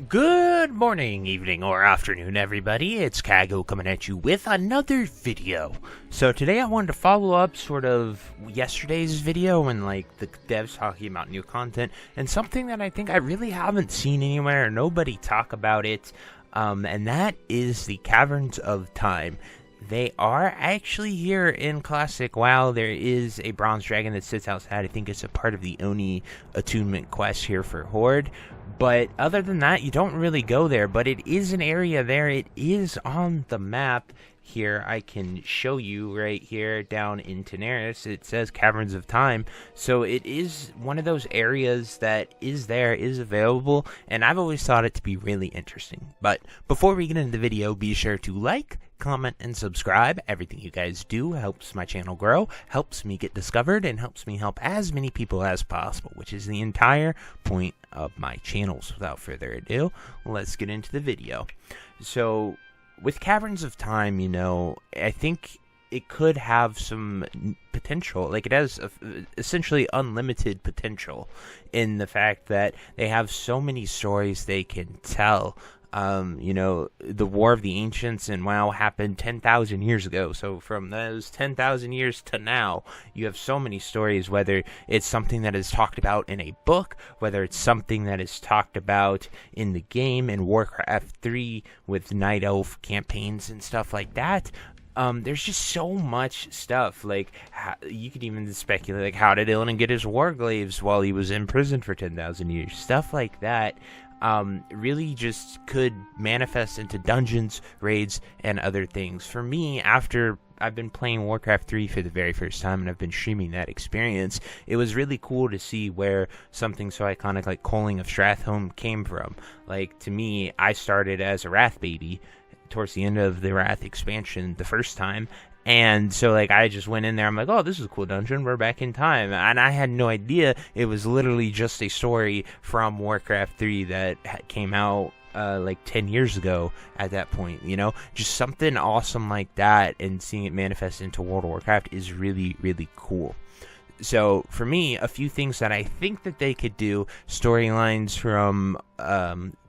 Good morning, evening, or afternoon, everybody. It's Kaghoe coming at you with another video. So today I wanted to follow up sort of yesterday's video and like the devs talking about new content and something that I think I really haven't seen anywhere or nobody talk about it, and that is the Caverns of Time. They are actually here in Classic WoW. There is a bronze dragon that sits outside. I think it's a part of the Oni attunement quest here for Horde. But other than that, you don't really go there. But it is an area there. It is on the map here. I can show you right here down in Tenaris. It says Caverns of Time. So it is one of those areas that is there, is available. And I've always thought it to be really interesting. But before we get into the video, be sure to like, comment, and subscribe. Everything you guys do helps my channel grow, helps me get discovered, and helps me help as many people as possible, which is the entire point of my channels. Without further ado, let's get into the video. So with Caverns of Time, you know, I think it could have some potential. Like, it has essentially unlimited potential in the fact that they have so many stories they can tell. You know, the War of the Ancients and WoW happened 10,000 years ago. So from those 10,000 years to now, you have so many stories, whether it's something that is talked about in a book, whether it's something that is talked about in the game, in Warcraft 3 with Night Elf campaigns and stuff like that. There's just so much stuff. Like, you could even speculate, like, how did Illidan get his warglaves while he was in prison for 10,000 years? Stuff like that. Really just could manifest into dungeons, raids, and other things. For me, after I've been playing Warcraft 3 for the very first time and I've been streaming that experience, it was really cool to see where something so iconic like Coaling of Stratholme came from. Like, to me, I started as a Wrath baby towards the end of the Wrath expansion the first time. And so, like, I just went in there. I'm like, oh, this is a cool dungeon. We're back in time. And I had no idea it was literally just a story from Warcraft 3 that came out like 10 years ago at that point. You know, just something awesome like that, and seeing it manifest into World of Warcraft is really, really cool. So for me, a few things that I think that they could do, storylines from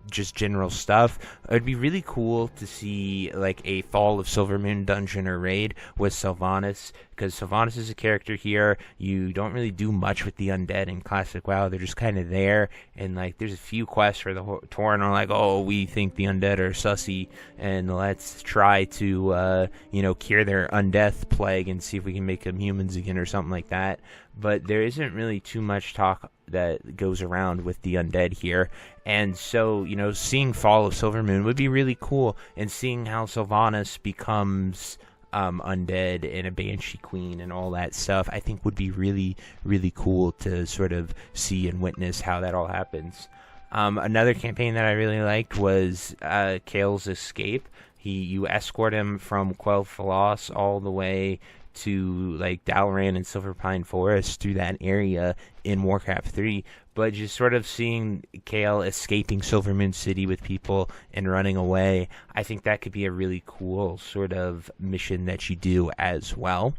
just general stuff. It would be really cool to see like a Fall of Silvermoon dungeon or raid with Sylvanas, because Sylvanas is a character here. You don't really do much with the undead in Classic WoW. They're just kind of there, and like there's a few quests where the Tauren are like, oh, we think the undead are sussy, and let's try to you know, cure their undeath plague and see if we can make them humans again or something like that. But there isn't really too much talk that goes around with the undead here. And so, you know, seeing Fall of Silvermoon would be really cool, and seeing how Sylvanas becomes undead and a Banshee Queen and all that stuff, I think would be really, really cool to sort of see and witness how that all happens. Another campaign that I really liked was Kael's Escape. You escort him from Quel'Thalas all the way to like Dalaran and Silverpine Forest through that area in Warcraft 3, but just sort of seeing Kael escaping Silvermoon City with people and running away, I think that could be a really cool sort of mission that you do as well.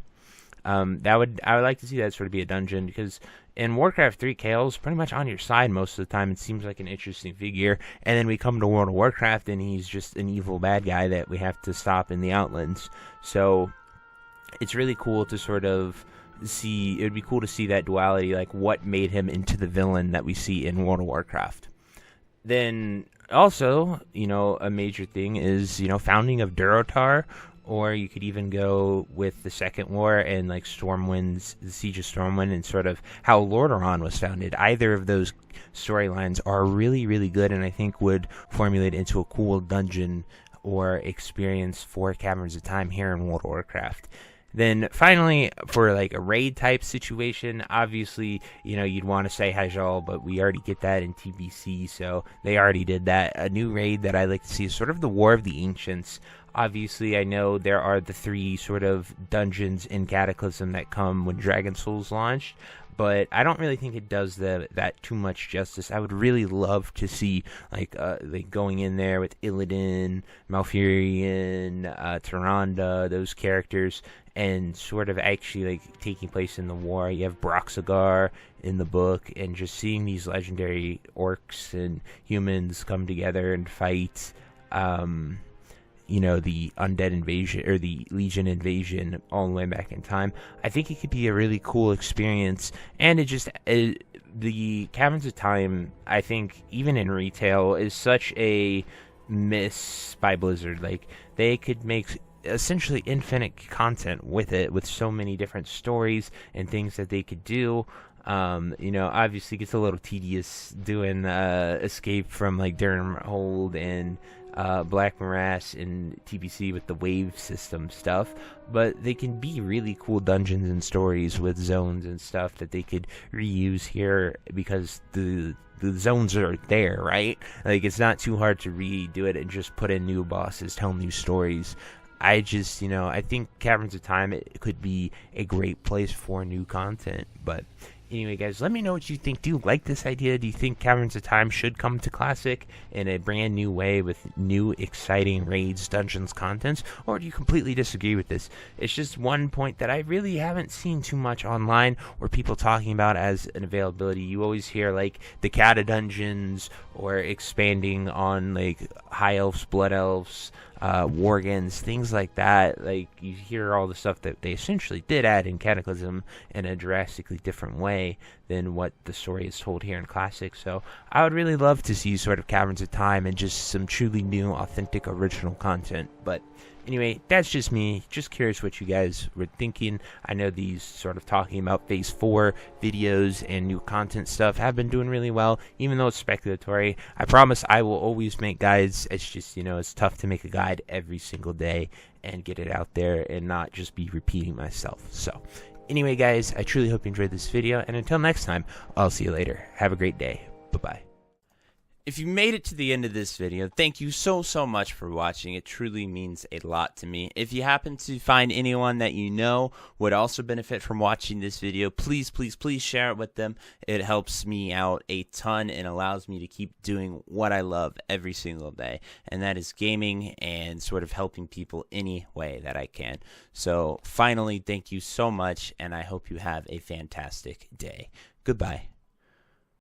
I would like to see that sort of be a dungeon, because in Warcraft 3, Kael's pretty much on your side most of the time. It seems like an interesting figure, and then we come to World of Warcraft and he's just an evil bad guy that we have to stop in the Outlands. So it's really cool to sort of see. It would be cool to see that duality, like what made him into the villain that we see in World of Warcraft. Then also, you know, a major thing is, you know, founding of Durotar, or you could even go with the Second War and like Stormwind's, the Siege of Stormwind, and sort of how Lordaeron was founded. Either of those storylines are really, really good, and I think would formulate into a cool dungeon or experience for Caverns of Time here in World of Warcraft. Then finally, for like a raid type situation, obviously, you know, you'd want to say Hyjal, but we already get that in TBC, so they already did that. A new raid that I like to see is sort of the War of the Ancients. Obviously, I know there are the three sort of dungeons in Cataclysm that come when Dragon Souls launched, but I don't really think it does that too much justice. I would really love to see like going in there with Illidan, Malfurion, Tyrande, those characters, and sort of actually like taking place in the war. You have Broxagar in the book, and just seeing these legendary orcs and humans come together and fight. The undead invasion or the Legion invasion all the way back in time. I think it could be a really cool experience, and the Caverns of Time, I think, even in retail, is such a miss by Blizzard. Like, they could make essentially infinite content with it, with so many different stories and things that they could do. Obviously it gets a little tedious doing Escape from like Durhamhold and Black Morass and TBC with the wave system stuff, but they can be really cool dungeons and stories with zones and stuff that they could reuse here, because the zones are there, right? Like, it's not too hard to redo it and just put in new bosses, tell new stories. I think Caverns of Time, it could be a great place for new content. But anyway, guys, let me know what you think. Do you like this idea? Do you think Caverns of Time should come to Classic in a brand new way with new, exciting raids, dungeons, contents? Or do you completely disagree with this? It's just one point that I really haven't seen too much online or people talking about as an availability. You always hear, like, the Kata dungeons or expanding on, like, High Elves, Blood Elves, Worgens, things like that. Like, you hear all the stuff that they essentially did add in Cataclysm in a drastically different way than what the story is told here in Classic. So I would really love to see sort of Caverns of Time and just some truly new, authentic, original content. But anyway, that's just me. Just curious what you guys were thinking. I know these sort of talking about Phase 4 videos and new content stuff have been doing really well, even though it's speculatory. I promise I will always make guides. It's just, it's tough to make a guide every single day and get it out there and not just be repeating myself. So anyway, guys, I truly hope you enjoyed this video, and until next time, I'll see you later. Have a great day. Bye-bye. If you made it to the end of this video, thank you so much for watching. It truly means a lot to me. If you happen to find anyone that you know would also benefit from watching this video, please share it with them. It helps me out a ton and allows me to keep doing what I love every single day, and that is gaming and sort of helping people any way that I can. So finally, thank you so much, and I hope you have a fantastic day. Goodbye.